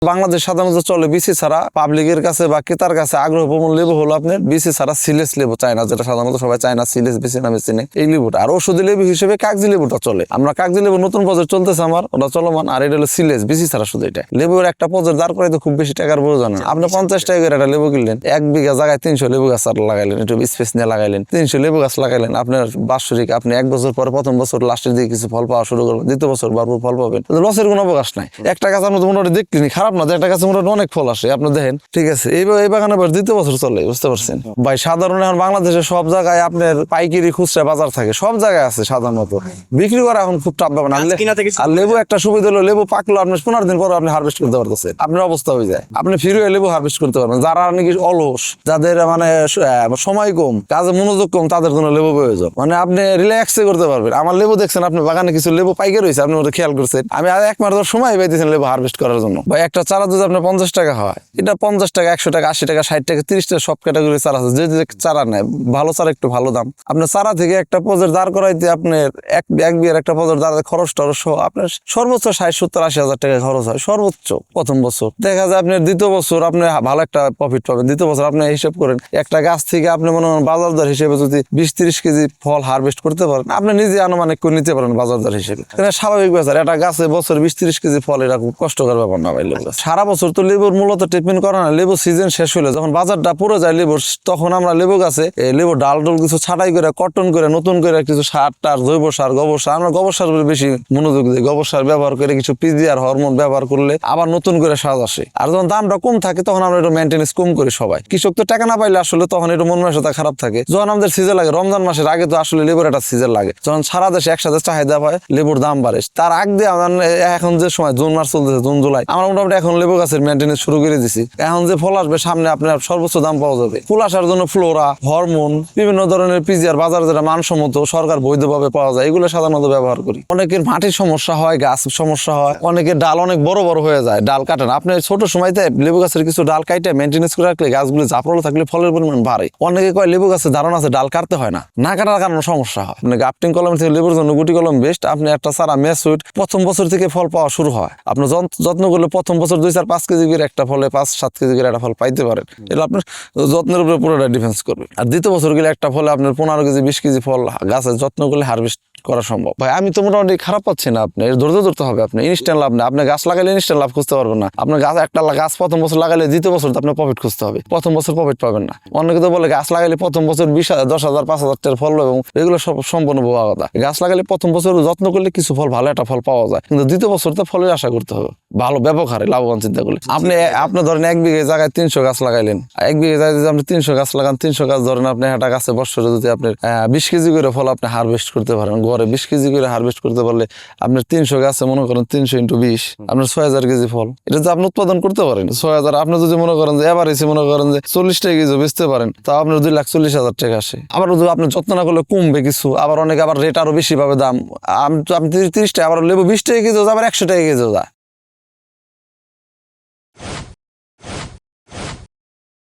বাংলাদেশ সাধারণত চলে বিসি ছাড়া, পাবলিকের কাছে বা ক্রেতার কাছে আগ্রহপ্রবণ লেবু হলো আপনার বিসি ছাড়া সিলেস লেবু, চায়না, যেটা সাধারণত সবাই চায়না সিলেস বিসি নামে চিনে এই লেবুটা। আর ওষুধি লেবু হিসেবে কাগজি লেবুটা চলে। আমরা কাগজি লেবু নতুন প্রজেক্ট চলতেছে আমার, ওটা চলমান। আর এটা হলো সিলেস বিসি ছাড়া শুধু। এটা লেবুর একটা প্রজেক্ট দাঁড় করে তো খুব বেশি টাকার প্রয়োজন না। আপনি 50 টাকা করে একটা লেবু কিনলেন, 1 বিঘা জায়গায় 300 লেবু গাছ লাগাইলেন, একটু স্পেস নিয়ে লাগাইলেন, 300 লেবু গাছ লাগাইলেন। আপনার বাৎসরিক আপনি 1 বছর পরে, প্রথম বছর লাস্টের দিকে কিছু ফল পাওয়া শুরু করবেন, দ্বিতীয় বছর ভরপুর ফল পাবেন। লসের কোনো অবকাশ নাই। একটা গাছ আপনার মোটামুটি দেখলেনি, খারাপ না, একটা গাছে মোটামুটি অনেক ফল আসে, আপনি দেখেন, ঠিক আছে। এই বাগানে দ্বিতীয় বছর চলে, বুঝতে পারছেন ভাই। সাধারণ এখন বাংলাদেশে সব জায়গায় আপনার পাইকারি খুচরা বাজার থাকে, সব জায়গায় আছে সাধারণত। বিক্রি করা এখন খুব টাফ ব্যাপার। আর লেবু একটা সুবিধা হলো, লেবু পাকলো আপনি 15 দিন পরে আপনি হারভেস্ট করতে পারতেছেন। আপনার অবস্থা হয়ে যায়, আপনি ফ্রি হয়ে লেবু হারভেস্ট করতে পারবেন। যারা নাকি অলস, যাদের মানে সময় কম, কাজে মনোযোগ কম, তাদের জন্য লেবু প্রয়োজন। মানে আপনি রিল্যাক্সে করতে পারবেন। আমার লেবু দেখছেন, আপনি বাগানে কিছু লেবু পাইকারি হয়েছে, আপনি ওটা খেয়াল করছেন। আমি আর 1 মাস সময় পাইতেছেন লেবু হারভেস্ট করার জন্য। ভাই একটা চারা যদি আপনার 50 টাকা হয়, এটা 50 টাকা, 100 টাকা, 80 টাকা, 60 টাকা, 30 টাকা, সব ক্যাটাগরি চারা আছে। যে চারা নেয় ভালো চারা একটু ভালো দাম। আপনার চারা থেকে একটা প্রজেক্ট দাঁড় করাইতে আপনার এক বিয়ের একটা প্রজেক্ট দাঁড় খরচ টরচ আপনার সর্বোচ্চ 60-70-80 হাজার টাকা খরচ হয় সর্বোচ্চ প্রথম বছর। দেখা যায় আপনার দ্বিতীয় বছর আপনি ভালো একটা প্রফিট পাবেন। দ্বিতীয় বছর আপনি হিসাব করেন, একটা গাছ থেকে আপনি মনে করেন বাজার দর হিসেবে যদি 20-30 কেজি ফল হারভেস্ট করতে পারেন, আপনি নিজে আনুমানিক করে নিতে পারেন বাজার দর হিসেবে। এটা স্বাভাবিক ব্যাপার। একটা গাছে বছর 20-30 কেজি ফল, এটা খুব কষ্টকর ব্যাপার না ভাই। লেবু সারা বছর তো লেবুর মূলত ট্রিটমেন্ট করা না। লেবু সিজন শেষ হলে যখন বাজারটা পুরো যায় লেবুর, তখন আমরা লেবু গাছে লেবু ডাল কিছু ছাটাই করে, কটন করে, নতুন করে কিছু সার টার, জৈব সার, গোবর সার, আমরা গোবর সার বেশি মনোযোগ দিই। গোবর সার ব্যবহার করে কিছু পিজিআর হরমোন ব্যবহার করলে আবার নতুন করে সাজ আসে। আর যখন দামটা কম থাকে তখন আমরা একটু মেনটেন্স কম করি সবাই। কৃষক তো টাকা না পাইলে আসলে তখন একটু মন মানসিকতা খারাপ থাকে। যখন আমাদের সিজন লাগে রমজান মাসের আগে, তো আসলে লেবুর একটা সিজন লাগে, যখন সারা দেশে একসাথে চাহিদা হয়, লেবুর দাম বাড়ে। তার আগ দিয়ে এখন যে সময় জুন মাস চলতেছে, জুন জুলাই, আমরা মোটামুটি এখন লেবু গাছের মেনটেন্স শুরু করে দিছি। এখন যে ফল আসবে সামনে, আপনার সর্বোচ্চ দাম পাওয়া যাবে। ফুল আসার জন্য ফ্লোরা, হরমোন, বিভিন্ন ধরনের পিজিআর বাজার যেটা মানসম্মত সরকার বৈধভাবে পাওয়া যায়, এগুলো সাধারণত ব্যবহার করি। অনেকের মাটির সমস্যা হয়, গাছ সমস্যা হয়, অনেকের ডাল অনেক বড় বড় হয়ে যায়, ডাল কাটেন। আপনি ছোট সময়তে লেবু গাছের কিছু ডাল কাটে মেনটেন্স করে রাখলে গাছগুলো জাফরলে থাকলে ফলের পরিমাণ বাড়ে। অনেকে কয় লেবু গাছের ধারণা আছে ডাল কাটতে হয় না, না কাটার কারণে সমস্যা হয়। আপনি গ্রাফটিং কলম থেকে লেবুর জন্য গুটি কলম বেস্ট। আপনি একটা চারা ম্যাচুইট প্রথম বছর থেকে ফল পাওয়া শুরু হয়। আপনি যত্ন করলে প্রথম বছর 2-4-5 কেজি করে একটা ফলে 5-7 কেজি করে একটা ফল পাইতে পারেন। এটা আপনার যত্নের উপরে পুরোটা ডিফেন্স করবে। আর দ্বিতীয় বছর গেলে একটা ফলে আপনার 15 কেজি 20 কেজি ফল গাছের যত্ন করলে হারভেস্ট করা সম্ভব। ভাই আমি তো মোটামুটি খারাপ পাচ্ছি না। আপনি ধৈর্য ধরতে হবে। আপনি ইনস্ট্যান্ট লাভ না। আপনি গাছ লাগাইলে ইনস্ট্যান্ট লাভ খুঁজতে পারবেন না। আপনার গাছ একটা গাছ প্রথম বছর লাগাইলে দ্বিতীয় বছর আপনার প্রফিট খুঁজতে হবে, প্রথম বছর প্রফিট পাবেন না। অনেকে তো বলে গাছ লাগাইলে প্রথম বছর 20,000, 10,000, 5,000 টাকার ফল, এবং এগুলো সব সম্পূর্ণ বোবা কথা। গাছ লাগাইলে প্রথম বছর যত্ন করলে কিছু ফল, ভালো একটা ফল পাওয়া যায়, কিন্তু দ্বিতীয় বছর তো ফলের আশা করতে হবে ভালো ব্যাপক হারে লাভবান চিন্তা করলে। আপনি ধরেন 1 বিঘে জায়গায় 300 গাছ লাগাইলেন, 1 বিঘে জায়গায় যদি আপনি 300 গাছ লাগান, 300 গাছ ধরেন আপনি একটা গাছে বছরে যদি আপনি 20 কেজি করে ফল আপনি হারভেস্ট করতে পারেন, গড়ে 20 কেজি করে হারভেস্ট করতে পারলে আপনার 300 গাছে মনে করেন 300 × 20 আপনার 6,000 কেজি ফল, এটা যে আপনি উৎপাদন করতে পারেন। 6,000 আপনি যদি মনে করেন যে এভারেজে মনে করেন যে 40 টাকা কেজি বেচতে পারেন, তাও আপনার 2,40,000 টাকা আসে। আবার যদি আপনি যত্ন না করলে কমবে কিছু, আবার অনেকে আবার রেট আরো বেশি পাবে দাম। আপনি 30 টাকা, আবার লেবু 20 টাকা কেজি, আবার 100 টাকা কেজি যায়।